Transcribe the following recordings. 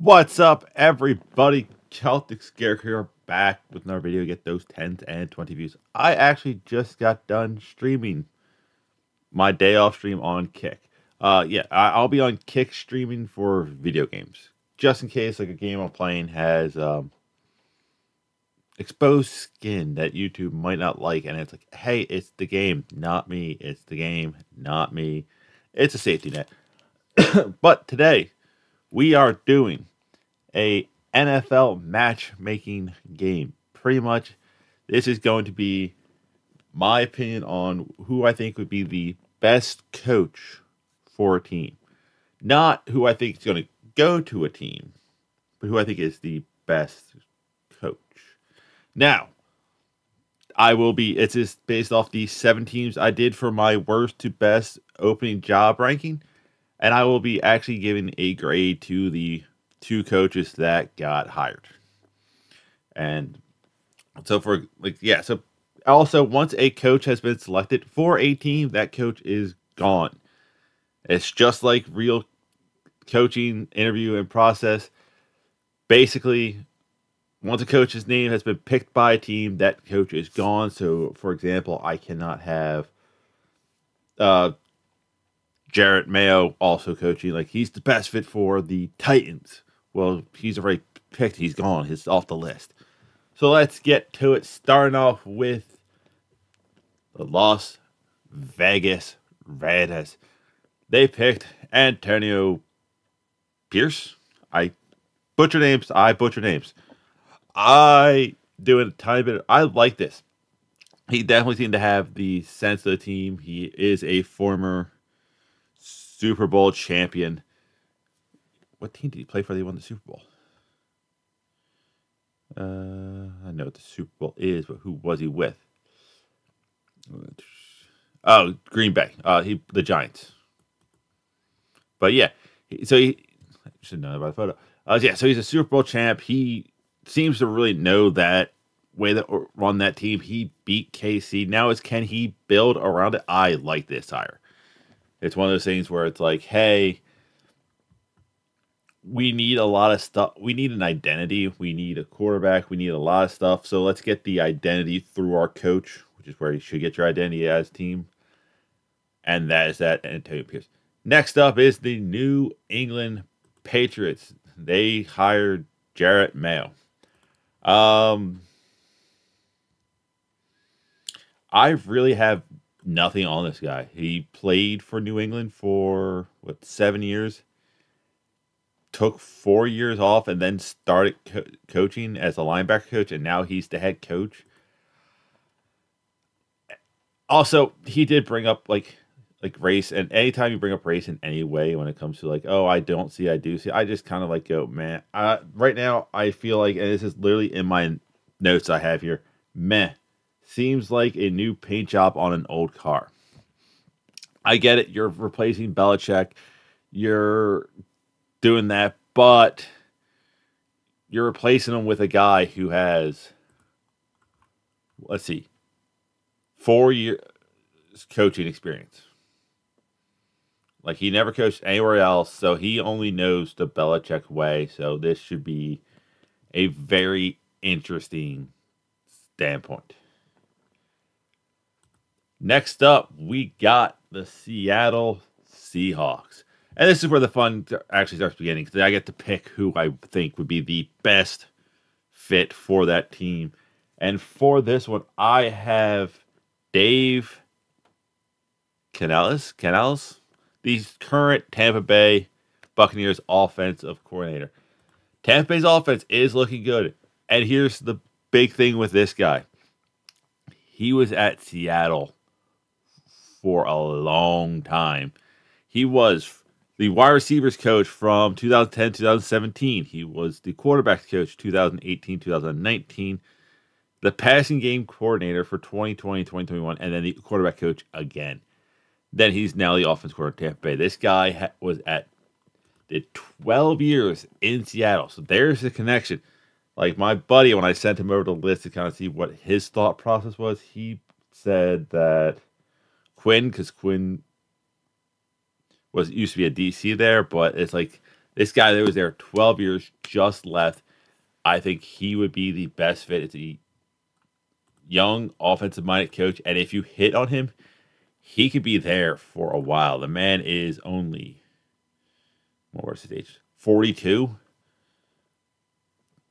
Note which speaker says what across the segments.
Speaker 1: What's up, everybody? Celtic Scare here, back with another video. Get those 10 and 20 views. I actually just got done streaming my day off stream on Kick. I'll be on Kick streaming for video games, just in case like a game I'm playing has exposed skin that YouTube might not like, and it's like, hey, it's the game, not me. It's the game, not me. It's a safety net. But today we are doing a NFL matchmaking game. Pretty much, this is going to be my opinion on who I think would be the best coach for a team. Not who I think is going to go to a team, but who I think is the best coach. Now, it's just based off the 7 teams I did for my worst to best opening job ranking. And I will be actually giving a grade to the 2 coaches that got hired. And so so also once a coach has been selected for a team, that coach is gone. It's just like real coaching interview and process. Basically, once a coach's name has been picked by a team, that coach is gone. So, for example, I cannot have Jarrett Mayo also coaching. Like, he's the best fit for the Titans. Well, he's already picked. He's gone. He's off the list. So let's get to it. Starting off with the Las Vegas Raiders. They picked Antonio Pierce. I butcher names. I do it a tiny bit. I like this. He definitely seemed to have the sense of the team. He is a former Super Bowl champion. What team did he play for? They won the Super Bowl. I know what the Super Bowl is, but who was he with? Oh, Green Bay. The Giants. But yeah, I should know about the photo. So he's a Super Bowl champ. He seems to really know that way that run that team. He beat KC. Now can he build around it? I like this hire. It's one of those things where it's like, hey, we need a lot of stuff. We need an identity. We need a quarterback. We need a lot of stuff. So let's get the identity through our coach, which is where you should get your identity as team. And that is that Antonio Pierce. Next up is the New England Patriots. They hired Jarrett Mayo. I really have nothing on this guy. He played for New England for 7 years. Took 4 years off and then started coaching as a linebacker coach, and now he's the head coach. Also, he did bring up like race, and anytime you bring up race in any way when it comes to like, oh, I don't see, I do see, I just kind of like go, man. Right now, I feel like, and this is literally in my notes I have here, meh. Seems like a new paint job on an old car. I get it. You're replacing Belichick. You're doing that, but you're replacing him with a guy who has, let's see, 4 years coaching experience. Like, he never coached anywhere else, so he only knows the Belichick way. So this should be a very interesting standpoint. Next up, we got the Seattle Seahawks. And this is where the fun actually starts beginning, because I get to pick who I think would be the best fit for that team. And for this one, I have Dave Canales, the current Tampa Bay Buccaneers offensive coordinator. Tampa Bay's offense is looking good. And here's the big thing with this guy. He was at Seattle for a long time. He was the wide receivers coach from 2010, 2017. He was the quarterbacks coach 2018, 2019. The passing game coordinator for 2020, 2021, and then the quarterback coach again. Then he's now the offense coordinator at Tampa Bay. This guy did 12 years in Seattle. So there's the connection. Like my buddy, when I sent him over the list to kind of see what his thought process was, he said that because Quinn used to be a DC there, but it's like This guy that was there 12 years, just left. I think he would be the best fit. It's a young, offensive-minded coach, and if you hit on him, he could be there for a while. The man is only, what's his age? 42.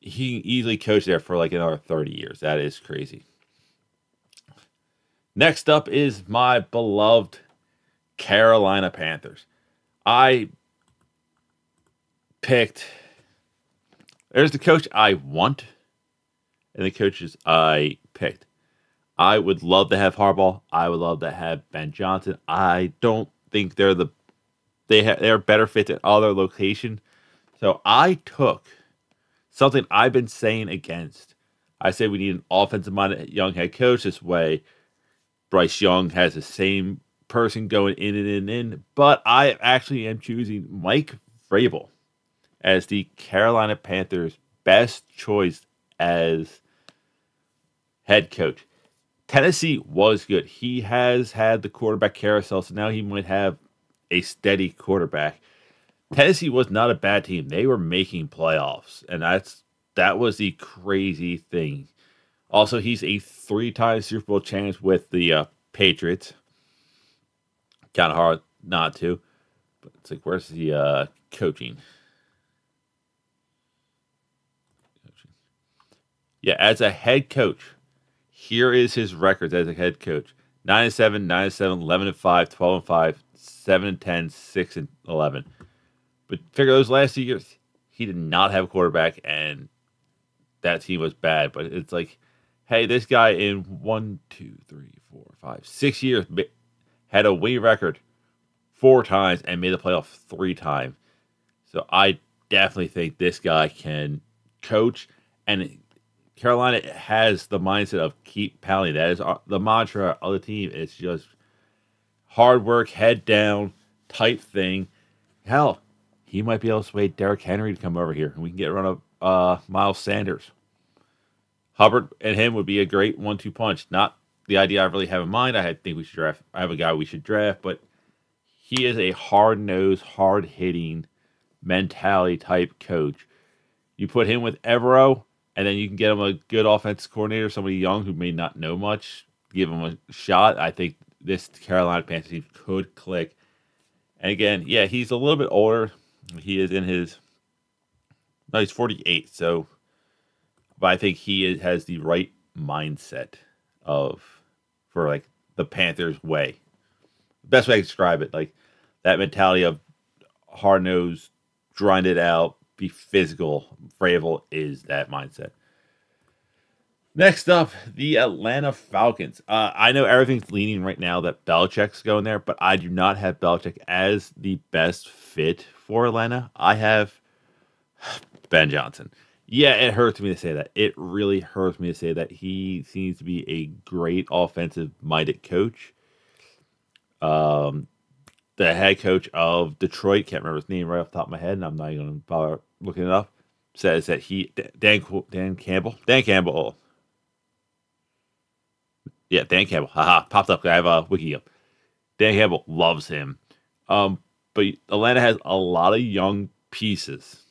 Speaker 1: He easily coached there for like another 30 years. That is crazy. Next up is my beloved Carolina Panthers. I picked, there's the coach I want and the coaches I picked. I would love to have Harbaugh. I would love to have Ben Johnson. I don't think they're better fit at other location. So I took something I've been saying against. I say we need an offensive-minded young head coach. This way, Bryce Young has the same person going in and in. But I actually am choosing Mike Vrabel as the Carolina Panthers' best choice as head coach. Tennessee was good. He has had the quarterback carousel, so now he might have a steady quarterback. Tennessee was not a bad team. They were making playoffs, and that was the crazy thing. Also, he's a 3-time Super Bowl champ with the Patriots. Kind of hard not to, but it's like, where's the coaching? Yeah, as a head coach, here is his records as a head coach: 9-7, 9-7, 11-5, 12-5, 7-10, 6-11. But figure those last 2 years, he did not have a quarterback, and that team was bad. But it's like, hey, this guy in 1, 2, 3, 4, 5, 6 years had a winning record 4 times and made the playoff 3 times. So I definitely think this guy can coach, and Carolina has the mindset of keep pounding. That is the mantra of the team. It's just hard work, head down, type thing. Hell, he might be able to sway Derrick Henry to come over here, and we can get rid of Miles Sanders. Hubbard and him would be a great 1-2 punch. Not the idea I really have in mind. I think we should draft. I have a guy we should draft, but he is a hard-nosed, hard-hitting mentality type coach. You put him with Evero, and then you can get him a good offense coordinator, somebody young who may not know much, give him a shot. I think this Carolina Panthers team could click. And again, yeah, he's a little bit older. He is in his, no, he's 48. So, but I think he has the right mindset for like the Panthers way. Best way I can describe it, like that mentality of hard nosed, grind it out, be physical. Vrabel is that mindset. Next up, the Atlanta Falcons. I know everything's leaning right now that Belichick's going there, but I do not have Belichick as the best fit for Atlanta. I have Ben Johnson. Yeah, it hurts me to say that. It really hurts me to say that. He seems to be a great offensive-minded coach. The head coach of Detroit, can't remember his name right off the top of my head, and I'm not even going to bother looking it up, says that Dan Campbell. Yeah, Dan Campbell. Haha, popped up. I have a wiki up. Dan Campbell loves him. But Atlanta has a lot of young pieces.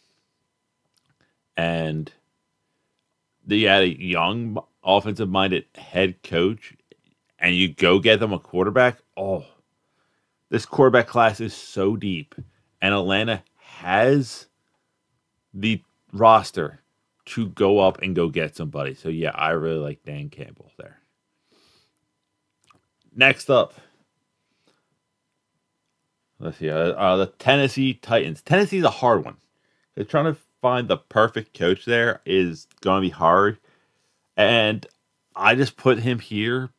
Speaker 1: And they had a young offensive-minded head coach, and you go get them a quarterback. Oh, this quarterback class is so deep. And Atlanta has the roster to go up and go get somebody. So, yeah, I really like Dan Campbell there. Next up, let's see, the Tennessee Titans. Tennessee's a hard one. They're trying to find the perfect coach there is going to be hard. And I just put him here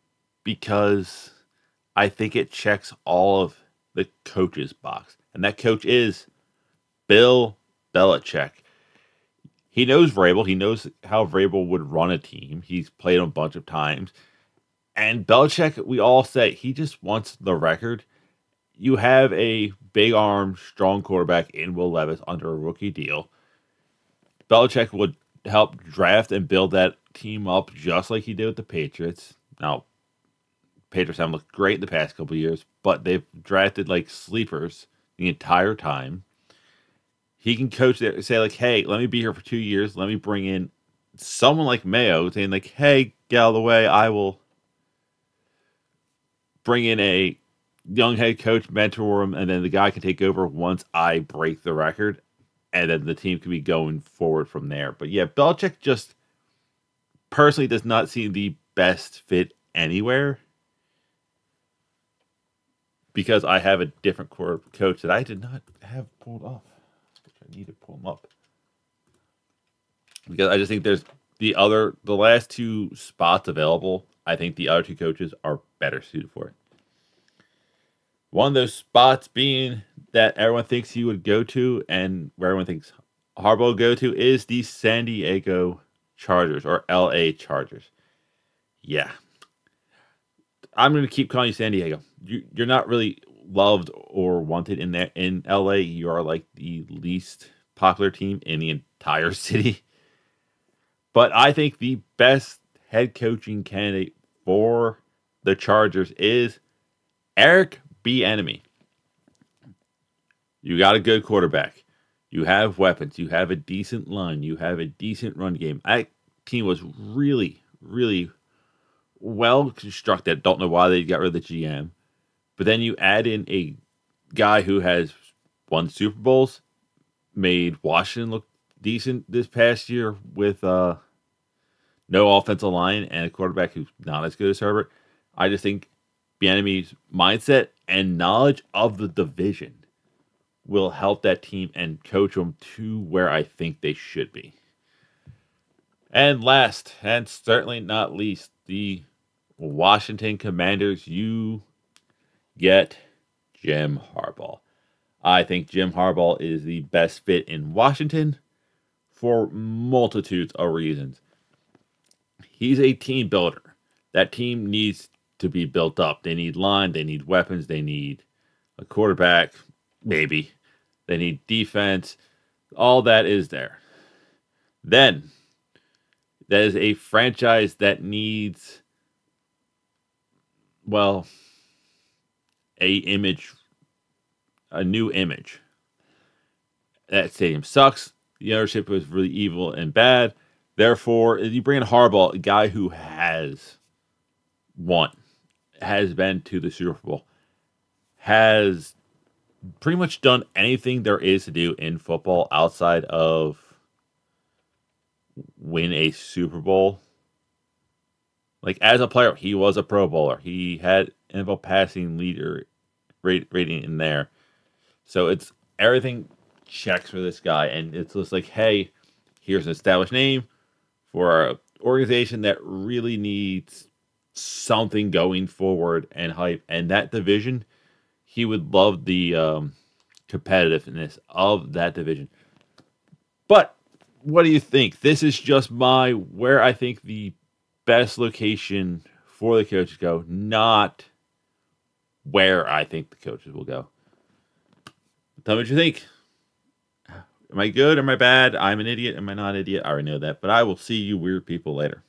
Speaker 1: because I think it checks all of the coach's box. And that coach is Bill Belichick. He knows Vrabel. He knows how Vrabel would run a team. He's played him a bunch of times. And Belichick, we all say, he just wants the record. You have a big arm, strong quarterback in Will Levis under a rookie deal. Belichick would help draft and build that team up just like he did with the Patriots. Now, Patriots haven't looked great the past couple of years, but they've drafted like sleepers the entire time. He can coach there, say like, hey, let me be here for 2 years. Let me bring in someone like Mayo saying like, hey, get out of the way. I will bring in a young head coach, mentor him, and then the guy can take over once I break the record, and then the team can be going forward from there. But yeah, Belichick just personally does not seem the best fit anywhere because I have a different coach that I did not have pulled up, which I need to pull him up. Because I just think there's the last two spots available. I think the other two coaches are better suited for it. One of those spots being that everyone thinks he would go to and where everyone thinks Harbaugh will go to is the San Diego Chargers or LA Chargers. Yeah. I'm going to keep calling you San Diego. You're not really loved or wanted in LA. You are like the least popular team in the entire city. But I think the best head coaching candidate for the Chargers is Eric Bieniemy. You got a good quarterback. You have weapons. You have a decent line. You have a decent run game. That team was really, really well constructed. Don't know why they got rid of the GM. But then you add in a guy who has won Super Bowls, made Washington look decent this past year with no offensive line and a quarterback who's not as good as Herbert. I just think Bieniemy's mindset and knowledge of the division will help that team and coach them to where I think they should be. And last, and certainly not least, the Washington Commanders. You get Jim Harbaugh. I think Jim Harbaugh is the best fit in Washington for multitudes of reasons. He's a team builder. That team needs to be built up. They need line, they need weapons, they need a quarterback, maybe. They need defense. All that is there. Then, that is a franchise that needs, well, a new image. That stadium sucks. The ownership was really evil and bad. Therefore, you bring in Harbaugh, a guy who has won, has been to the Super Bowl, has pretty much done anything there is to do in football outside of win a Super Bowl. Like, as a player, he was a Pro Bowler. He had NFL passing leader rating in there. So it's everything checks for this guy. And it's just like, hey, here's an established name for an organization that really needs something going forward and hype. And that division, he would love the competitiveness of that division. But what do you think? This is just where I think the best location for the coaches go, not where I think the coaches will go. Tell me what you think. Am I good? Am I bad? I'm an idiot. Am I not an idiot? I already know that. But I will see you weird people later.